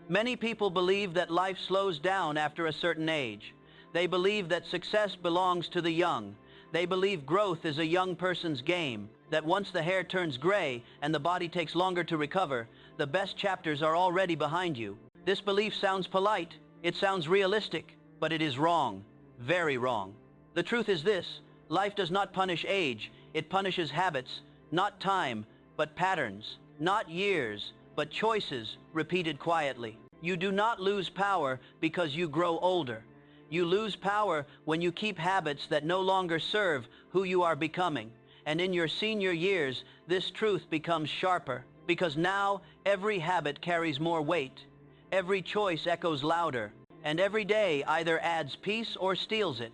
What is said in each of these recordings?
Many people believe that life slows down after a certain age. They believe that success belongs to the young. They believe growth is a young person's game, that once the hair turns gray and the body takes longer to recover, the best chapters are already behind you. This belief sounds polite, it sounds realistic, but it is wrong, very wrong. The truth is this: life does not punish age, it punishes habits, not time, but patterns, not years, but choices repeated quietly. You do not lose power because you grow older. You lose power when you keep habits that no longer serve who you are becoming. And in your senior years, this truth becomes sharper, because now every habit carries more weight. Every choice echoes louder, and every day either adds peace or steals it.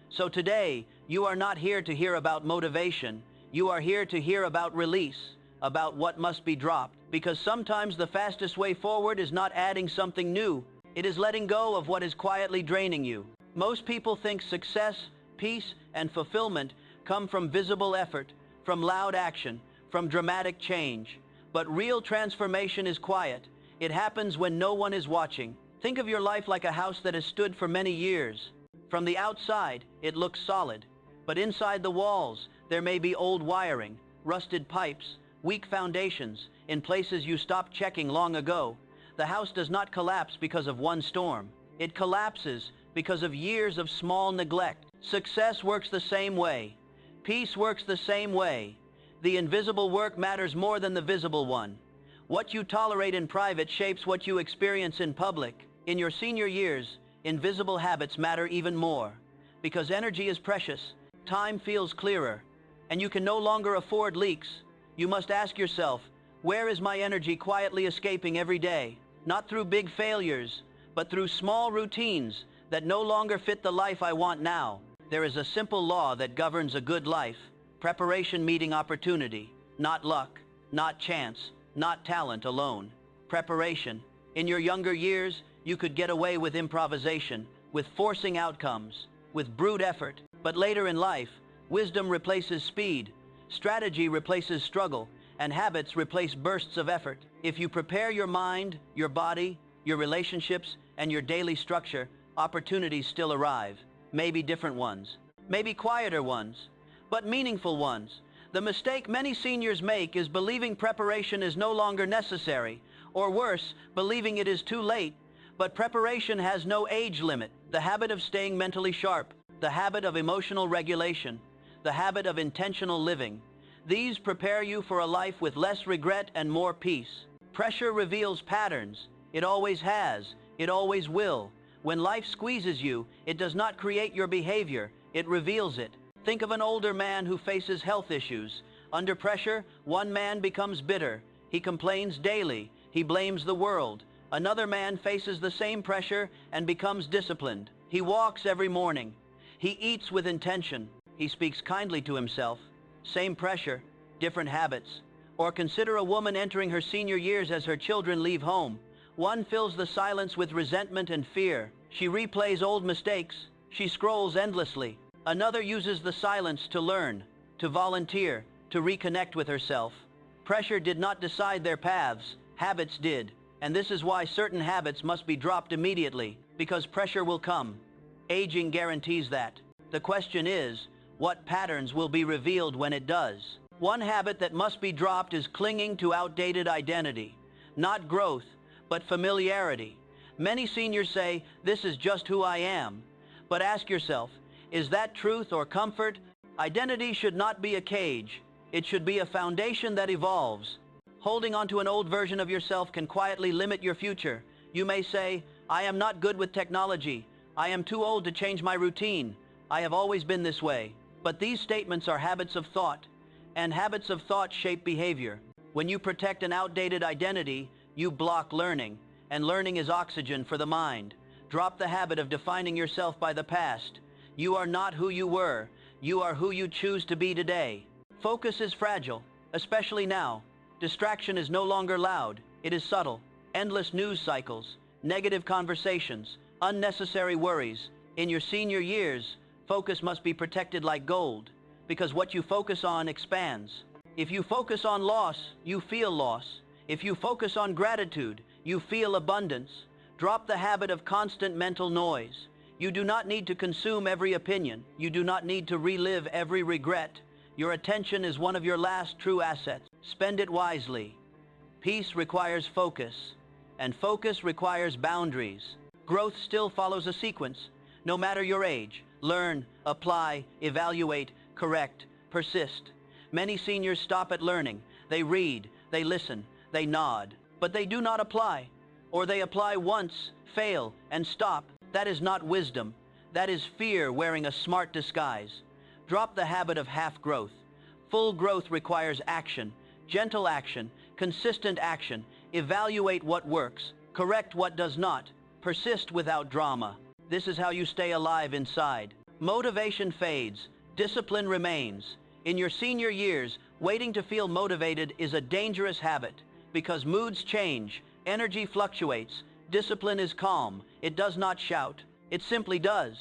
So today, you are not here to hear about motivation. You are here to hear about release, about what must be dropped. Because sometimes the fastest way forward is not adding something new. It is letting go of what is quietly draining you. Most people think success, peace, and fulfillment come from visible effort, from loud action, from dramatic change. But real transformation is quiet. It happens when no one is watching. Think of your life like a house that has stood for many years. From the outside, it looks solid. But inside the walls, there may be old wiring, rusted pipes, weak foundations, in places you stopped checking long ago. The house does not collapse because of one storm. It collapses because of years of small neglect. Success works the same way. Peace works the same way. The invisible work matters more than the visible one. What you tolerate in private shapes what you experience in public. In your senior years, invisible habits matter even more. Because energy is precious, time feels clearer, and you can no longer afford leaks. You must ask yourself, where is my energy quietly escaping every day? Not through big failures, but through small routines that no longer fit the life I want now. There is a simple law that governs a good life: preparation meeting opportunity, not luck, not chance, not talent alone. Preparation. In your younger years, you could get away with improvisation, with forcing outcomes, with brute effort. But later in life, wisdom replaces speed, strategy replaces struggle, and habits replace bursts of effort. If you prepare your mind, your body, your relationships, and your daily structure, opportunities still arrive. Maybe different ones, maybe quieter ones, but meaningful ones. The mistake many seniors make is believing preparation is no longer necessary, or worse, believing it is too late. But preparation has no age limit. The habit of staying mentally sharp, the habit of emotional regulation, the habit of intentional living. These prepare you for a life with less regret and more peace. Pressure reveals patterns. It always has. It always will. When life squeezes you, it does not create your behavior. It reveals it. Think of an older man who faces health issues. Under pressure, one man becomes bitter. He complains daily. He blames the world. Another man faces the same pressure and becomes disciplined. He walks every morning. He eats with intention. He speaks kindly to himself. Same pressure, different habits. Or consider a woman entering her senior years as her children leave home. One fills the silence with resentment and fear. She replays old mistakes. She scrolls endlessly. Another uses the silence to learn, to volunteer, to reconnect with herself. Pressure did not decide their paths. Habits did. And this is why certain habits must be dropped immediately, because pressure will come. Aging guarantees that. The question is, what patterns will be revealed when it does? One habit that must be dropped is clinging to outdated identity. Not growth, but familiarity. Many seniors say, this is just who I am. But ask yourself, is that truth or comfort? Identity should not be a cage. It should be a foundation that evolves. Holding on to an old version of yourself can quietly limit your future. You may say, I am not good with technology. I am too old to change my routine. I have always been this way. But these statements are habits of thought, and habits of thought shape behavior. When you protect an outdated identity, you block learning, and learning is oxygen for the mind. Drop the habit of defining yourself by the past. You are not who you were. You are who you choose to be today. Focus is fragile, especially now. Distraction is no longer loud. It is subtle. Endless news cycles, negative conversations, unnecessary worries. In your senior years, focus must be protected like gold, because what you focus on expands. If you focus on loss, you feel loss. If you focus on gratitude, you You feel abundance. Drop the habit of constant mental noise. You do not need to consume every opinion. You do not need to relive every regret. Your attention is one of your last true assets. Spend it wisely. Peace requires focus, and focus requires boundaries. Growth still follows a sequence. No matter your age, learn, apply, evaluate, correct, persist. Many seniors stop at learning. They read, they listen, they nod, but they do not apply. Or they apply once, fail, and stop. That is not wisdom. That is fear wearing a smart disguise. Drop the habit of half growth. Full growth requires action, gentle action, consistent action. Evaluate what works, correct what does not, persist without drama. This is how you stay alive inside. Motivation fades, discipline remains. In your senior years, waiting to feel motivated is a dangerous habit because moods change, energy fluctuates, discipline is calm, it does not shout, it simply does.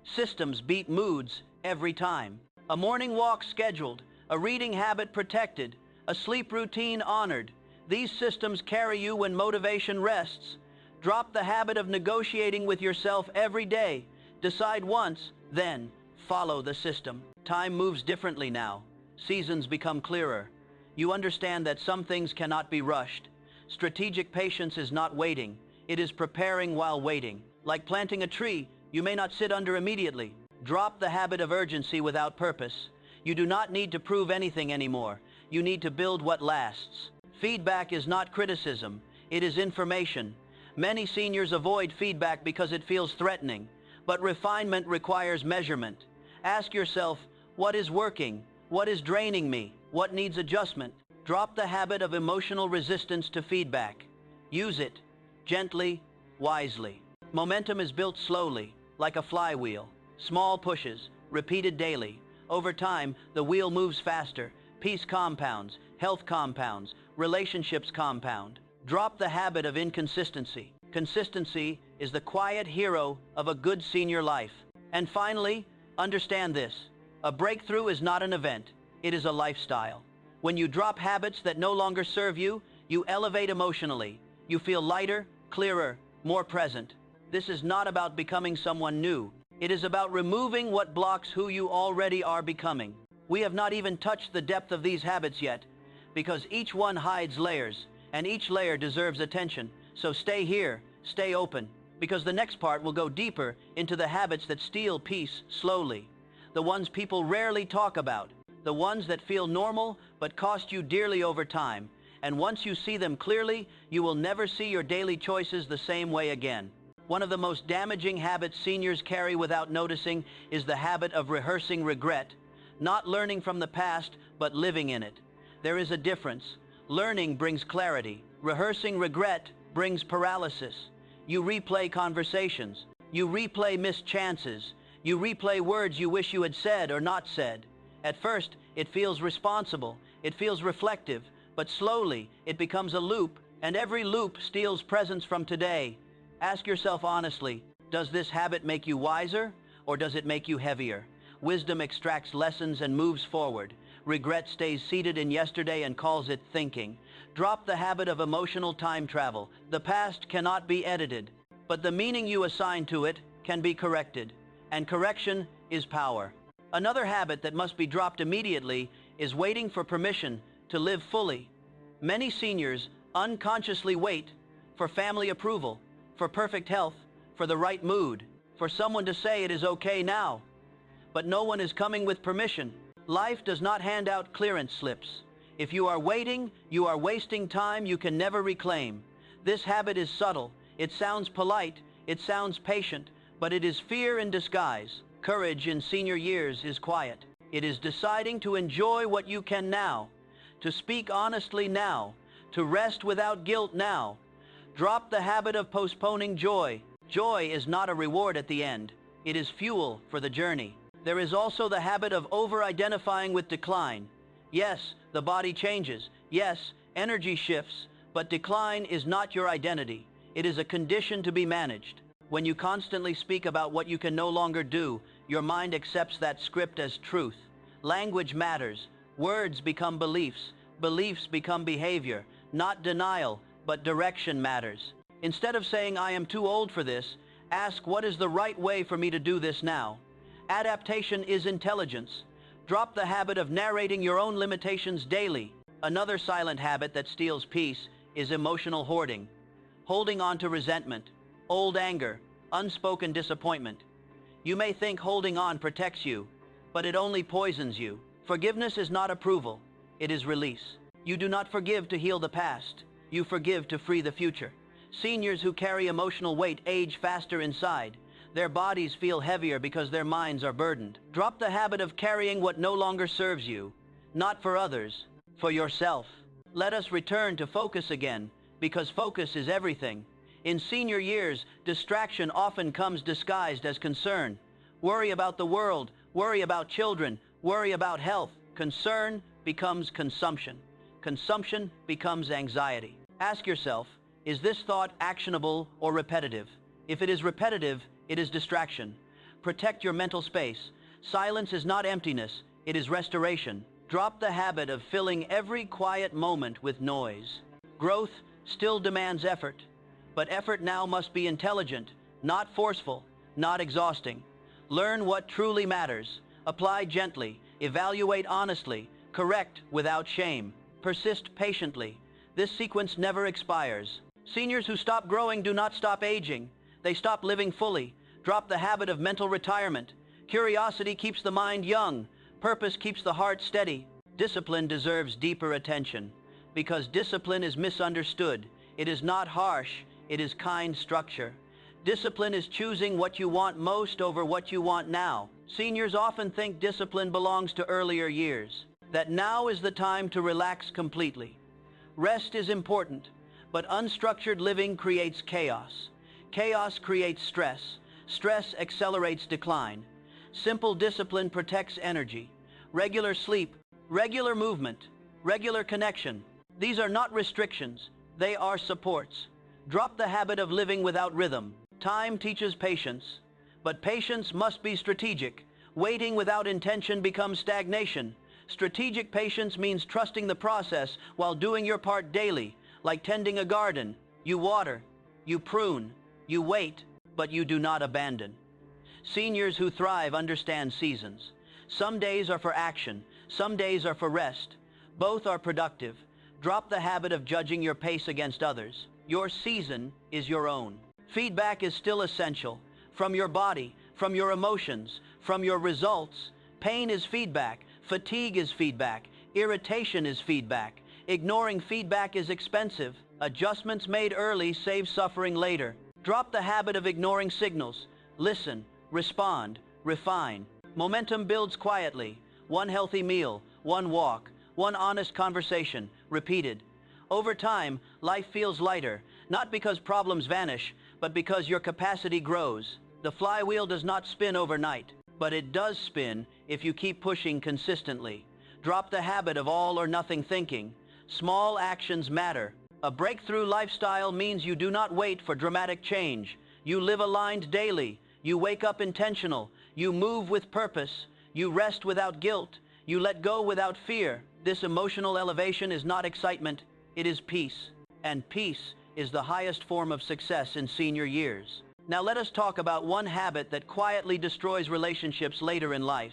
Systems beat moods every time. A morning walk scheduled, a reading habit protected, a sleep routine honored. These systems carry you when motivation rests. Drop the habit of negotiating with yourself every day. Decide once, then follow the system. Time moves differently now. Seasons become clearer. You understand that some things cannot be rushed. Strategic patience is not waiting. It is preparing while waiting. Like planting a tree, you may not sit under immediately. Drop the habit of urgency without purpose. You do not need to prove anything anymore. You need to build what lasts. Feedback is not criticism. It is information. Many seniors avoid feedback because it feels threatening. But refinement requires measurement. Ask yourself, what is working? What is draining me? What needs adjustment? Drop the habit of emotional resistance to feedback. Use it gently, wisely. Momentum is built slowly, like a flywheel. Small pushes, repeated daily. Over time, the wheel moves faster. Peace compounds, health compounds, relationships compound. Drop the habit of inconsistency. Consistency is the quiet hero of a good senior life. And finally, understand this. A breakthrough is not an event. It is a lifestyle. When you drop habits that no longer serve you, you elevate emotionally. You feel lighter, clearer, more present. This is not about becoming someone new. It is about removing what blocks who you already are becoming. We have not even touched the depth of these habits yet, because each one hides layers, and each layer deserves attention. So stay here, stay open, because the next part will go deeper into the habits that steal peace slowly. The ones people rarely talk about. The ones that feel normal but cost you dearly over time. And once you see them clearly, you will never see your daily choices the same way again. One of the most damaging habits seniors carry without noticing is the habit of rehearsing regret. Not learning from the past, but living in it. There is a difference. Learning brings clarity. Rehearsing regret brings paralysis. You replay conversations. You replay missed chances. You replay words you wish you had said or not said. At first, it feels responsible. It feels reflective. But slowly, it becomes a loop, and every loop steals presence from today. Ask yourself honestly, does this habit make you wiser, or does it make you heavier? Wisdom extracts lessons and moves forward. Regret stays seated in yesterday and calls it thinking. Drop the habit of emotional time travel. The past cannot be edited, but the meaning you assign to it can be corrected. And correction is power. Another habit that must be dropped immediately is waiting for permission to live fully. Many seniors unconsciously wait for family approval, for perfect health, for the right mood, for someone to say it is okay now. But no one is coming with permission. Life does not hand out clearance slips. If you are waiting, you are wasting time you can never reclaim. This habit is subtle. It sounds polite. It sounds patient. But it is fear in disguise. Courage in senior years is quiet. It is deciding to enjoy what you can now, to speak honestly now, to rest without guilt now. Drop the habit of postponing joy. Joy is not a reward at the end. It is fuel for the journey. There is also the habit of over-identifying with decline. Yes, the body changes. Yes, energy shifts. But decline is not your identity. It is a condition to be managed. When you constantly speak about what you can no longer do, your mind accepts that script as truth. Language matters. Words become beliefs. Beliefs become behavior. Not denial, but direction matters. Instead of saying, "I am too old for this," ask, "What is the right way for me to do this now?" Adaptation is intelligence. Drop the habit of narrating your own limitations daily. Another silent habit that steals peace is emotional hoarding. Holding on to resentment, old anger, unspoken disappointment. You may think holding on protects you, but it only poisons you. Forgiveness is not approval, it is release. You do not forgive to heal the past. You forgive to free the future. Seniors who carry emotional weight age faster inside. Their bodies feel heavier because their minds are burdened. Drop the habit of carrying what no longer serves you, not for others, for yourself. Let us return to focus again, because focus is everything. In senior years, distraction often comes disguised as concern. Worry about the world, worry about children, worry about health. Concern becomes consumption. Consumption becomes anxiety. Ask yourself, is this thought actionable or repetitive? If it is repetitive, it is distraction. Protect your mental space. Silence is not emptiness, it is restoration. Drop the habit of filling every quiet moment with noise. Growth still demands effort, but effort now must be intelligent, not forceful, not exhausting. Learn what truly matters. Apply gently, evaluate honestly, correct without shame. Persist patiently. This sequence never expires. Seniors who stop growing do not stop aging. They stop living fully. Drop the habit of mental retirement. Curiosity keeps the mind young. Purpose keeps the heart steady. Discipline deserves deeper attention, because discipline is misunderstood. It is not harsh, it is kind structure. Discipline is choosing what you want most over what you want now. Seniors often think discipline belongs to earlier years, that now is the time to relax completely. Rest is important, but unstructured living creates chaos. Chaos creates stress. Stress accelerates decline. Simple discipline protects energy. Regular sleep, regular movement, regular connection. These are not restrictions, they are supports. Drop the habit of living without rhythm. Time teaches patience, but patience must be strategic. Waiting without intention becomes stagnation. Strategic patience means trusting the process while doing your part daily, like tending a garden. You water, you prune, you wait, but you do not abandon. Seniors who thrive understand seasons. Some days are for action, some days are for rest. Both are productive. Drop the habit of judging your pace against others. Your season is your own. Feedback is still essential. From your body, from your emotions, from your results. Pain is feedback. Fatigue is feedback. Irritation is feedback. Ignoring feedback is expensive. Adjustments made early save suffering later. Drop the habit of ignoring signals. Listen, respond, refine. Momentum builds quietly. One healthy meal, one walk, one honest conversation, repeated. Over time, life feels lighter, not because problems vanish, but because your capacity grows. The flywheel does not spin overnight, but it does spin if you keep pushing consistently. Drop the habit of all or nothing thinking. Small actions matter. A breakthrough lifestyle means you do not wait for dramatic change. You live aligned daily. You wake up intentional. You move with purpose. You rest without guilt. You let go without fear. This emotional elevation is not excitement, it is peace. And peace is the highest form of success in senior years. Now let us talk about one habit that quietly destroys relationships later in life.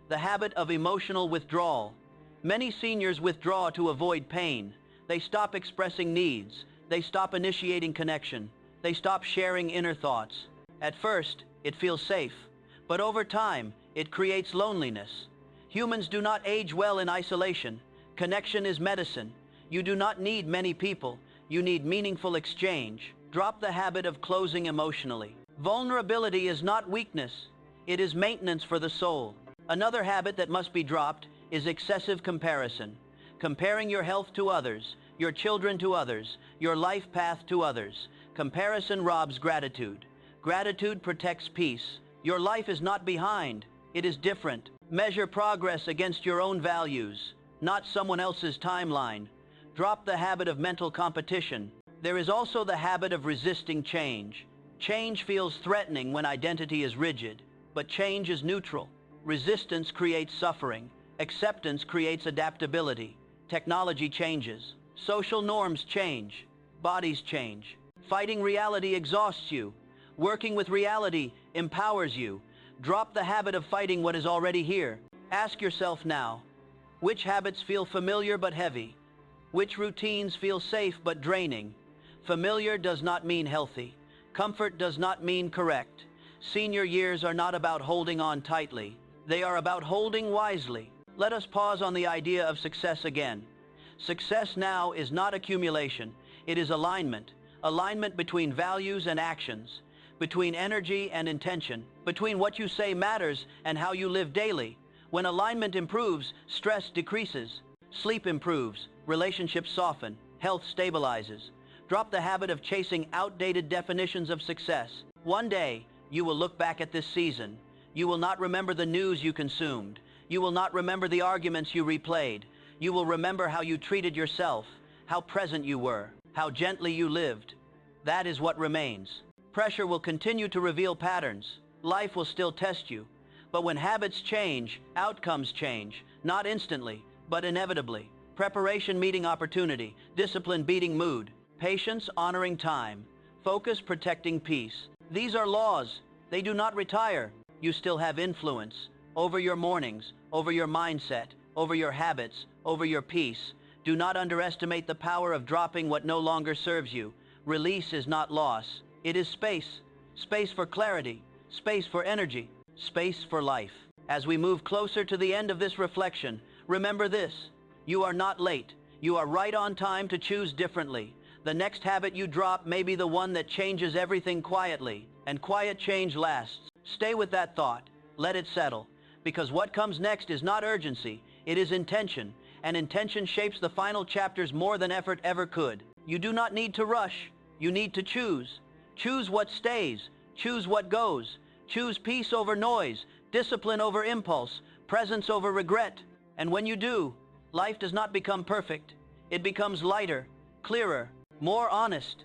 The habit of emotional withdrawal. Many seniors withdraw to avoid pain. They stop expressing needs. They stop initiating connection. They stop sharing inner thoughts. At first, it feels safe, but over time, it creates loneliness. Humans do not age well in isolation. Connection is medicine. You do not need many people. You need meaningful exchange. Drop the habit of closing emotionally. Vulnerability is not weakness. It is maintenance for the soul. Another habit that must be dropped is excessive comparison. Comparing your health to others, your children to others, your life path to others. Comparison robs gratitude. Gratitude protects peace. Your life is not behind. It is different. Measure progress against your own values, not someone else's timeline. Drop the habit of mental competition. There is also the habit of resisting change. Change feels threatening when identity is rigid, but change is neutral. Resistance creates suffering. Acceptance creates adaptability. Technology changes. Social norms change. bodies change. Fighting reality exhausts you. Working with reality empowers you. Drop the habit of fighting what is already here. Ask yourself now, which habits feel familiar but heavy? Which routines feel safe but draining? Familiar does not mean healthy. Comfort does not mean correct. Senior years are not about holding on tightly. They are about holding wisely. Let us pause on the idea of success again. Success now is not accumulation. It is alignment. Alignment between values and actions, between energy and intention, between what you say matters and how you live daily. When alignment improves, stress decreases, sleep improves, relationships soften, health stabilizes. Drop the habit of chasing outdated definitions of success. One day, you will look back at this season. You will not remember the news you consumed. You will not remember the arguments you replayed. You will remember how you treated yourself, how present you were, how gently you lived. That is what remains. Pressure will continue to reveal patterns. Life will still test you. But when habits change, outcomes change. Not instantly, but inevitably. Preparation meeting opportunity, discipline beating mood, patience honoring time, focus protecting peace. These are laws. They do not retire. You still have influence over your mornings, over your mindset, over your habits, over your peace. Do not underestimate the power of dropping what no longer serves you. Release is not loss. It is space. Space for clarity, space for energy, space for life. As we move closer to the end of this reflection, remember this: you are not late. You are right on time to choose differently. The next habit you drop may be the one that changes everything quietly, and quiet change lasts. Stay with that thought. Let it settle. Because what comes next is not urgency, it is intention, and intention shapes the final chapters more than effort ever could. You do not need to rush. You need to choose. Choose what stays. Choose what goes. Choose peace over noise, discipline over impulse, presence over regret. And when you do, life does not become perfect. It becomes lighter, clearer, more honest.